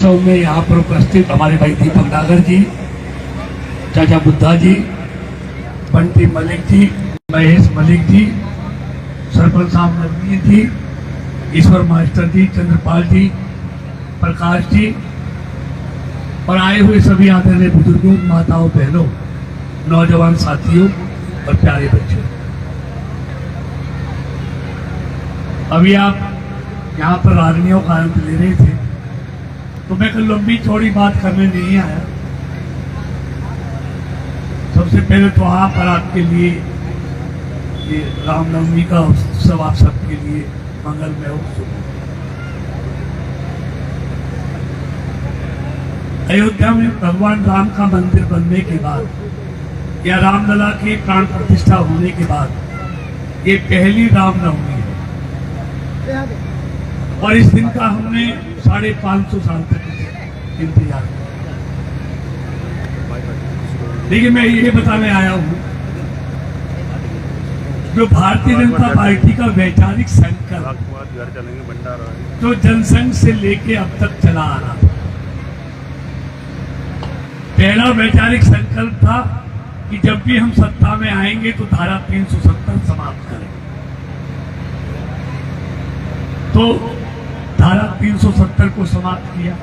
में यहाँ पर उपस्थित हमारे भाई दीपक नागर जी, चाचा बुद्धा जी, बंटी मलिक जी, महेश मलिक जी, सरपंच साहब नवनीत जी, ईश्वर मास्टर जी, चंद्रपाल जी, प्रकाश जी और आए हुए सभी आदरणीय बुजुर्गों, माताओं, बहनों, नौजवान साथियों और प्यारे बच्चों। अभी आप यहाँ पर रागनियों का आनंद ले रहे थे, तो मैं कोई लंबी चौड़ी बात करने नहीं आया। सबसे पहले तो आप और आपके लिए ये रामनवमी का उत्सव आप सबके लिए मंगलमय हो। अयोध्या में भगवान राम का मंदिर बनने के बाद या रामलला की प्राण प्रतिष्ठा होने के बाद ये पहली रामनवमी है और इस दिन का हमने 550 साल तक इंतजार किया। लेकिन मैं ये बताने आया हूं, जो भारतीय जनता पार्टी का वैचारिक संकल्प जो जनसंघ से लेके अब तक चला आ रहा था, पहला वैचारिक संकल्प था कि जब भी हम सत्ता में आएंगे तो धारा 370 समाप्त करें। तो धारा 370 को समाप्त किया।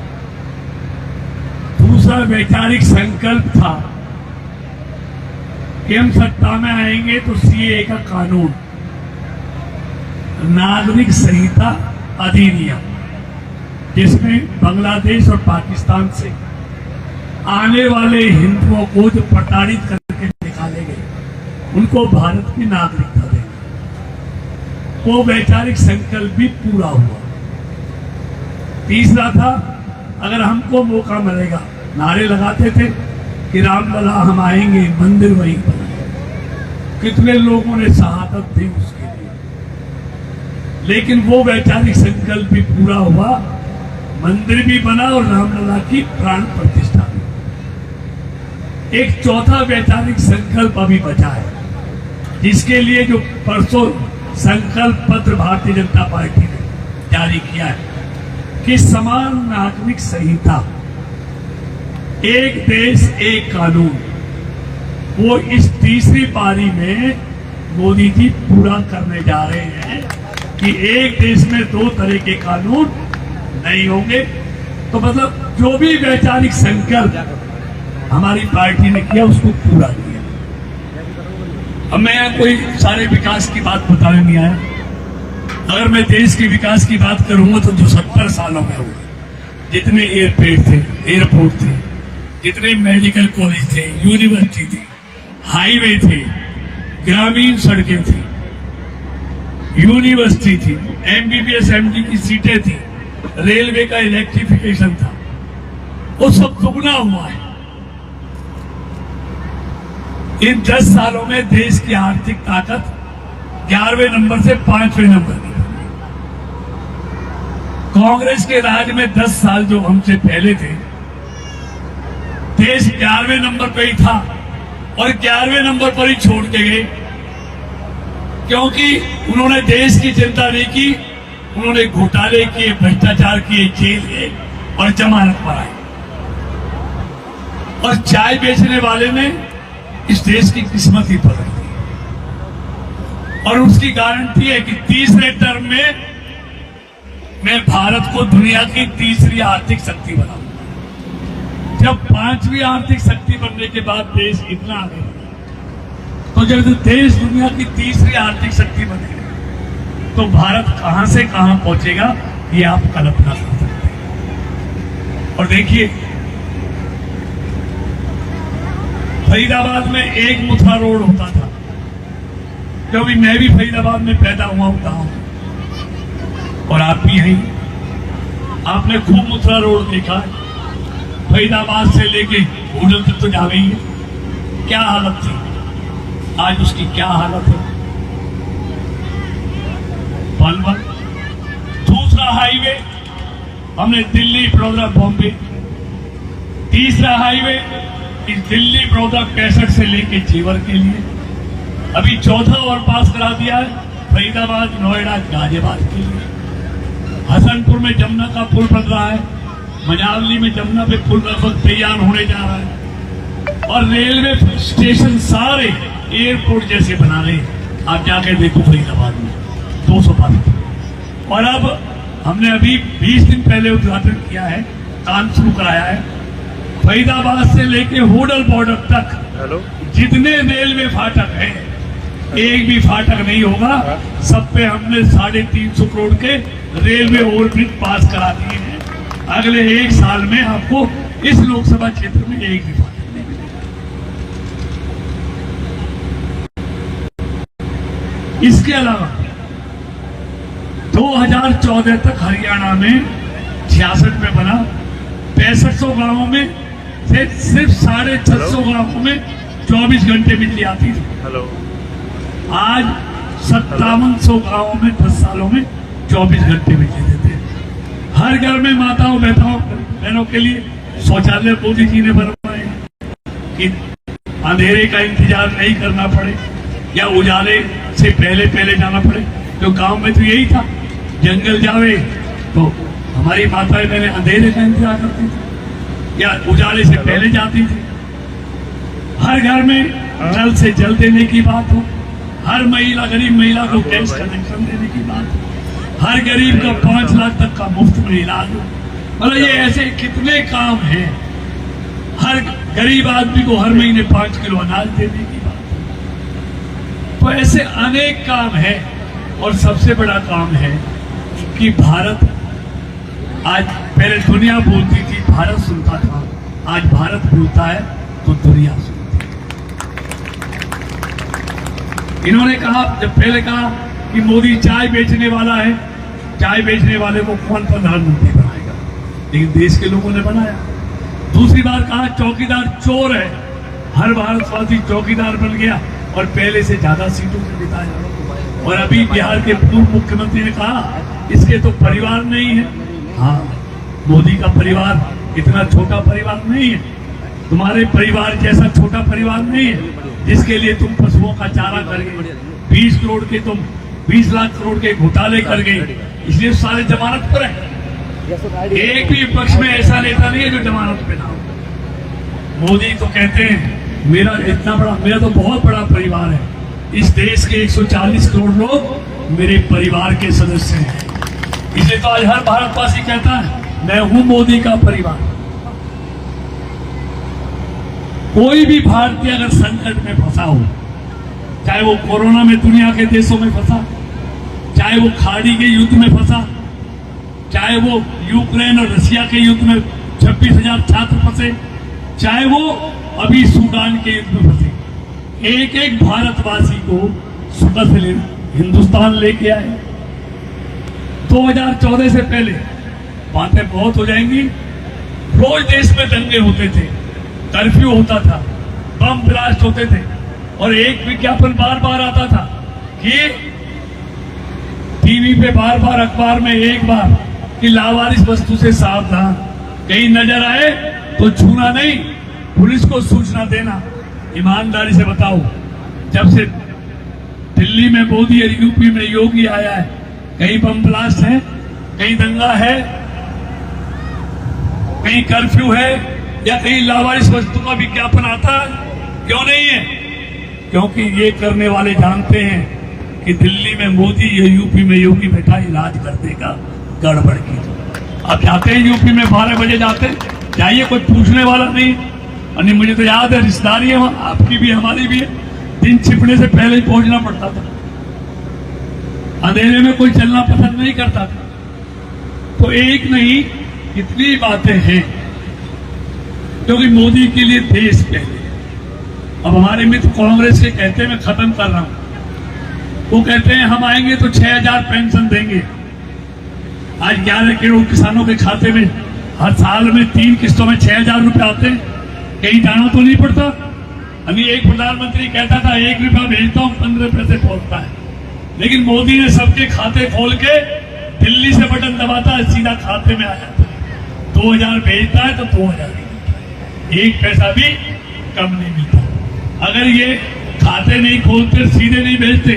दूसरा वैचारिक संकल्प था कि हम सत्ता में आएंगे तो सीएए का कानून, नागरिक संहिता अधिनियम, जिसमें बांग्लादेश और पाकिस्तान से आने वाले हिंदुओं को जो प्रताड़ित करके निकाले गए, उनको भारत की नागरिकता देंगे। वो वैचारिक संकल्प भी पूरा हुआ। तीसरा था, अगर हमको मौका मिलेगा, नारे लगाते थे कि रामलला हम आएंगे, मंदिर वहीं बनाएंगे। कितने लोगों ने शहादत दी उसके लिए, लेकिन वो वैचारिक संकल्प भी पूरा हुआ, मंदिर भी बना और रामलला की प्राण प्रतिष्ठा भी। एक चौथा वैचारिक संकल्प अभी बचा है, जिसके लिए जो परसों संकल्प पत्र भारतीय जनता पार्टी ने जारी किया है कि समान नागरिक संहिता, एक देश एक कानून, वो इस तीसरी पारी में मोदी जी पूरा करने जा रहे हैं कि एक देश में 2 तरह के कानून नहीं होंगे। तो मतलब जो भी वैचारिक संकल्प हमारी पार्टी ने किया उसको पूरा किया। अब मैं कोई सारे विकास की बात बताने नहीं आया। अगर मैं देश के विकास की बात करूंगा तो जो 70 सालों में हुआ, जितने एयरपोर्ट थे, जितने मेडिकल कॉलेज थे, यूनिवर्सिटी थी, हाईवे थे, ग्रामीण सड़कें थी, यूनिवर्सिटी थी, एमबीबीएस एमडी की सीटें थी, रेलवे का इलेक्ट्रिफिकेशन था, वो सब दुगना हुआ है। इन 10 सालों में देश की आर्थिक ताकत 11वें नंबर से 5वें नंबर की। कांग्रेस के राज में 10 साल जो हमसे पहले थे, देश 11वें नंबर पर ही था और 11वें नंबर पर ही छोड़ के गए, क्योंकि उन्होंने देश की चिंता नहीं की। उन्होंने घोटाले किए, भ्रष्टाचार किए, जेल गए और जमानत पर आए। और चाय बेचने वाले ने इस देश की किस्मत ही बदल दी। और उसकी गारंटी है कि तीसरे टर्म में मैं भारत को दुनिया की तीसरी आर्थिक शक्ति बनाऊंगा। जब 5वीं आर्थिक शक्ति बनने के बाद देश इतना आगे बढ़ा, तो जब देश दुनिया की तीसरी आर्थिक शक्ति बनेगा तो भारत कहां से कहां पहुंचेगा, ये आप कल्पना कर सकते हैं। और देखिए, फरीदाबाद में एक मुथरा रोड होता था, क्योंकि मैं भी फरीदाबाद में पैदा हुआ हूं और आप भी हैं। आपने खूब मुथरा रोड देखा है, फरीदाबाद से लेके होटल तक तो जा गई है। क्या हालत थी, आज उसकी क्या हालत है। पलवल, दूसरा हाईवे हमने दिल्ली, बड़ौदा, बॉम्बे। तीसरा हाईवे इस दिल्ली, बड़ौदा, 65 से लेके जेवर के लिए। अभी चौथा और पास करा दिया है फरीदाबाद, नोएडा, गाजियाबाद के लिए। हसनपुर में जमुना का पुल बन रहा है, मनाली में जमुना पे पुल लगभग तैयार होने जा रहा है और रेलवे स्टेशन सारे एयरपोर्ट जैसे बना रहे। आप जाके देखो फरीदाबाद में 200 पानी। और अब हमने अभी 20 दिन पहले उद्घाटन किया है, काम शुरू कराया है। फरीदाबाद से लेके होडल बॉर्डर तक जितने रेलवे फाटक हैं, एक भी फाटक नहीं होगा। सब पे हमने 350 करोड़ के रेलवे ओवरब्रिज पास करा दिए हैं। अगले 1 साल में आपको इस लोकसभा क्षेत्र में एक भी फाटक नहीं मिलेगा। इसके अलावा 2014 तक हरियाणा में 66 में बना 6500 गांवों में से सिर्फ 650 गांवों में 24 घंटे बिजली आती थी। आज 5700 गांवों में 10 सालों में 24 घंटे बिजली देते हैं। हर घर में माताओं बहनों के लिए शौचालय मोदी जी ने बनवाए कि अंधेरे का इंतजार नहीं करना पड़े या उजाले से पहले जाना पड़े। तो गांव में तो यही था, जंगल जावे तो हमारी माताएं बहनें अंधेरे का इंतजार करती थी या उजाले से पहले जाती थी। हर घर में नल से जल देने की बात हो, हर महिला गरीब महिला को गैस कनेक्शन देने की बात हो, हर गरीब का 5 लाख तक का मुफ्त में इलाज हो। मतलब ये ऐसे कितने काम हैं। हर गरीब आदमी को हर महीने 5 किलो अनाज देने की बात हो। तो ऐसे अनेक काम है। और सबसे बड़ा काम है कि भारत आज, पहले दुनिया बोलती थी भारत सुनता था, आज भारत बोलता है तो दुनिया सुनती है। इन्होंने कहा, जब पहले कहा कि मोदी चाय बेचने वाला है, चाय बेचने वाले को कौन प्रधानमंत्री बनाएगा, लेकिन देश के लोगों ने बनाया। दूसरी बार कहा चौकीदार चोर है, हर भारतवासी चौकीदार बन गया और पहले से ज्यादा सीटों से जिताया। और अभी बिहार के पूर्व मुख्यमंत्री ने कहा इसके तो परिवार नहीं है। हाँ, मोदी का परिवार इतना छोटा परिवार नहीं है, तुम्हारे परिवार जैसा छोटा परिवार नहीं है जिसके लिए तुम पशुओं का चारा कर गए, 20 करोड़ के तुम 20 लाख करोड़ के घोटाले कर गए, इसलिए सारे जमानत पर है। एक भी पक्ष में ऐसा नेता नहीं है जो जमानत पे ना हो। मोदी तो कहते हैं मेरा तो बहुत बड़ा परिवार है, इस देश के 140 करोड़ लोग मेरे परिवार के सदस्य हैं। इसलिए तो आज हर भारतवासी कहता है मैं हूं मोदी का परिवार। कोई भी भारतीय अगर संकट में फंसा हो, चाहे वो कोरोना में दुनिया के देशों में फंसा, चाहे वो खाड़ी के युद्ध में फंसा, चाहे वो यूक्रेन और रशिया के युद्ध में 26,000 छात्र फंसे, चाहे वो अभी सूडान के युद्ध में फंसे, एक एक भारतवासी को सुबह से हिंदुस्तान लेके आए। 2014 से पहले बातें बहुत हो जाएंगी। रोज देश में दंगे होते थे, कर्फ्यू होता था, बम ब्लास्ट होते थे और एक विज्ञापन बार बार आता था कि टीवी पे बार बार, अखबार में एक बार कि लावारिस वस्तु से सावधान, कहीं नजर आए तो छूना नहीं, पुलिस को सूचना देना। ईमानदारी से बताओ, जब से दिल्ली में मोदी और यूपी में योगी आया है, कहीं बम ब्लास्ट है, कहीं दंगा है, कहीं कर्फ्यू है या कहीं लावारिस वस्तु का विज्ञापन आता है? क्यों नहीं है? क्योंकि ये करने वाले जानते हैं कि दिल्ली में मोदी या यूपी में योगी बैठा इलाज कर देगा गड़बड़ की। अब जाते हैं यूपी में 12 बजे जाते, जाइए, कोई पूछने वाला नहीं। और मुझे तो याद है, रिश्तेदारी है वहां, आपकी भी हमारी भी है, दिन छिपने से पहले ही पहुंचना पड़ता था, अंधेरे में कोई चलना पसंद नहीं करता था। तो एक नहीं, कितनी बातें हैं, क्योंकि मोदी के लिए देश पहले। अब हमारे मित्र कांग्रेस के कहते हैं, मैं खत्म कर रहा हूं, वो कहते हैं हम आएंगे तो 6,000 पेंशन देंगे। आज 11 करोड़ किसानों के खाते में हर साल में 3 किस्तों में 6,000 रुपए आते हैं, कहीं जाना तो नहीं पड़ता। अभी एक प्रधानमंत्री कहता था 1 रुपया भेजता हूं 15 पैसे पहुंचता है, लेकिन मोदी ने सबके खाते खोल के दिल्ली से बटन दबाता है, सीधा खाते में आ जाता है। 2,000 भेजता है तो 2,000 ही मिलता है, 1 पैसा भी कम नहीं मिलता। अगर ये खाते नहीं खोलते, सीधे नहीं भेजते,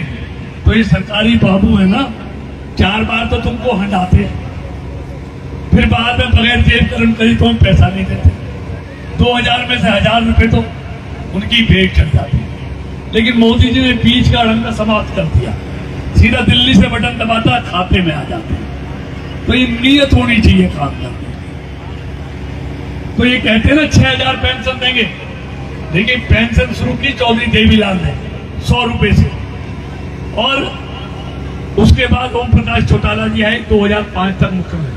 तो ये सरकारी बाबू है ना, 4 बार तो तुमको हटाते, फिर बाद में बगैर जेब कर्म करी तो हम पैसा नहीं देते। 2000 में से 1000 रुपए तो उनकी भेंट चढ़ जाती। लेकिन मोदी जी ने बीच का अड़ंगा समाप्त कर दिया, सीधा दिल्ली से बटन दबाता खाते में आ जाते। तो ये नीयत होनी चाहिए काम करने की। तो ये कहते हैं ना 6000 पेंशन देंगे, लेकिन पेंशन शुरू की चौधरी देवीलाल ने 100 रुपए से, और उसके बाद ओम प्रकाश चौटाला जी आए 2005 तक मुख्यमंत्री,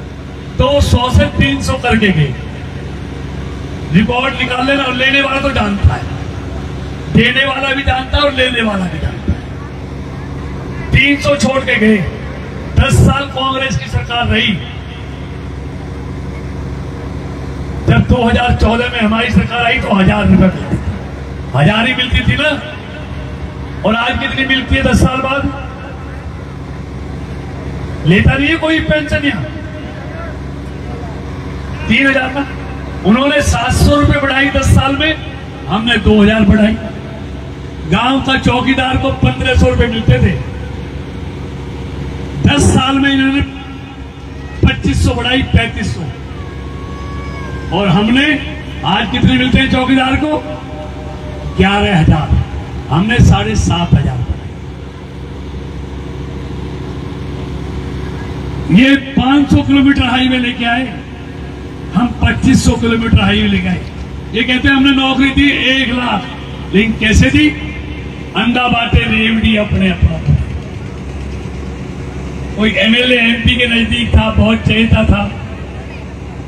तो 100 से 300 करके गए। रिकॉर्ड निकाल लेना, और लेने वाला तो जानता है, देने वाला भी जानता है और लेने वाला भी जानता है। 300 छोड़ के गए। 10 साल कांग्रेस की सरकार रही। जब 2014 में हमारी सरकार आई तो 1000 रुपए मिलती थी, 1000 ही मिलती थी ना। और आज कितनी मिलती है 10 साल बाद? लेता नहीं है कोई पेंशन यहां। 3000 ना, उन्होंने 700 रुपए बढ़ाई 10 साल में, हमने 2000 बढ़ाई। गांव का चौकीदार को 1500 रुपए मिलते थे, 10 साल में इन्होंने 2500 बढ़ाई, 3500। और हमने आज कितने मिलते हैं चौकीदार को? 11000। हमने 7500 बढ़ाई। ये 500 किलोमीटर हाईवे लेके आए, हम 2500 किलोमीटर हाईवे लेके आए। ये कहते हैं हमने नौकरी दी 1 लाख, लेकिन कैसे दी? अंडा बांटे रेवड़ी अपने अपना। कोई एमएलए एमपी के नजदीक था, बहुत चहेता था,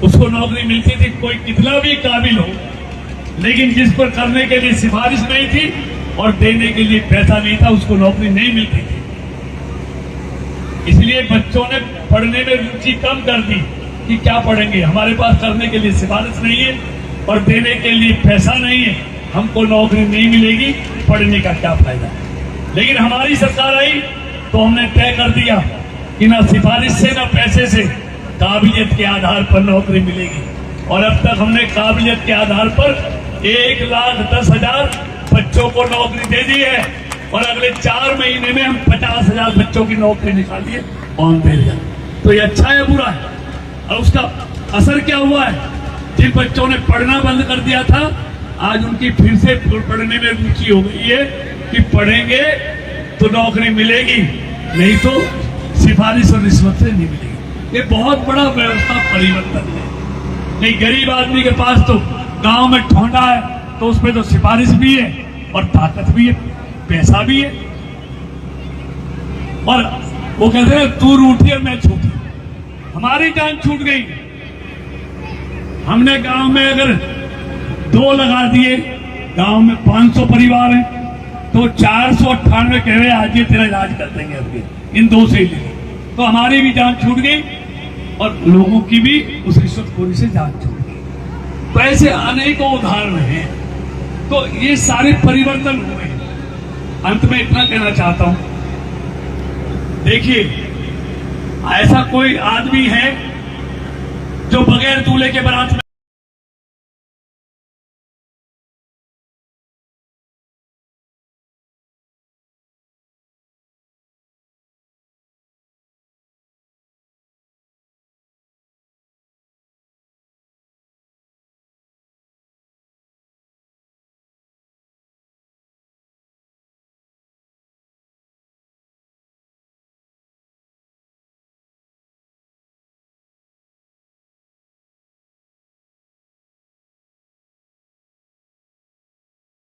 उसको नौकरी मिलती थी। कोई कितना भी काबिल हो, लेकिन जिस पर करने के लिए सिफारिश नहीं थी और देने के लिए पैसा नहीं था, उसको नौकरी नहीं मिलती थी। इसलिए बच्चों ने पढ़ने में रुचि कम कर दी कि क्या पढ़ेंगे, हमारे पास करने के लिए सिफारिश नहीं है और देने के लिए पैसा नहीं है, हमको नौकरी नहीं मिलेगी, पढ़ने का क्या फायदा। लेकिन हमारी सरकार आई तो हमने तय कर दिया कि ना सिफारिश से ना पैसे से, काबिलियत के आधार पर नौकरी मिलेगी। और अब तक हमने काबिलियत के आधार पर 1,10,000 बच्चों को नौकरी दे दी है, और अगले 4 महीने में हम 50,000 बच्चों की नौकरी निकाली है ऑन बेरिया। तो ये अच्छा है बुरा है? और उसका असर क्या हुआ है? जिन बच्चों ने पढ़ना बंद कर दिया था, आज उनकी फिर से पढ़ने में रुचि हो गई है कि पढ़ेंगे तो नौकरी मिलेगी, नहीं तो सिफारिश और रिश्वत से नहीं मिलेगी। ये बहुत बड़ा व्यवस्था परिवर्तन है। नहीं, गरीब आदमी के पास तो गांव में ठोंडा है, तो उसमें तो सिफारिश भी है और ताकत भी है, पैसा भी है। और वो कहते हैं तू रूठी और मैं छूटी। हमारी जान छूट गई। हमने गांव में अगर 2 लगा दिए, गांव में 500 परिवार हैं, तो 498 कह रहे आज ये तेरा इलाज कर देंगे, अभी इन 2 से ही लेंगे। तो हमारी भी जान छूट गई और लोगों की भी उस रिश्वतखोरी से जान छूट गई। तो ऐसे अनेकों उदाहरण हैं। तो ये सारे परिवर्तन हुए। अंत में इतना कहना चाहता हूं, देखिए ऐसा कोई आदमी है जो बगैर दूल्हे के बारात में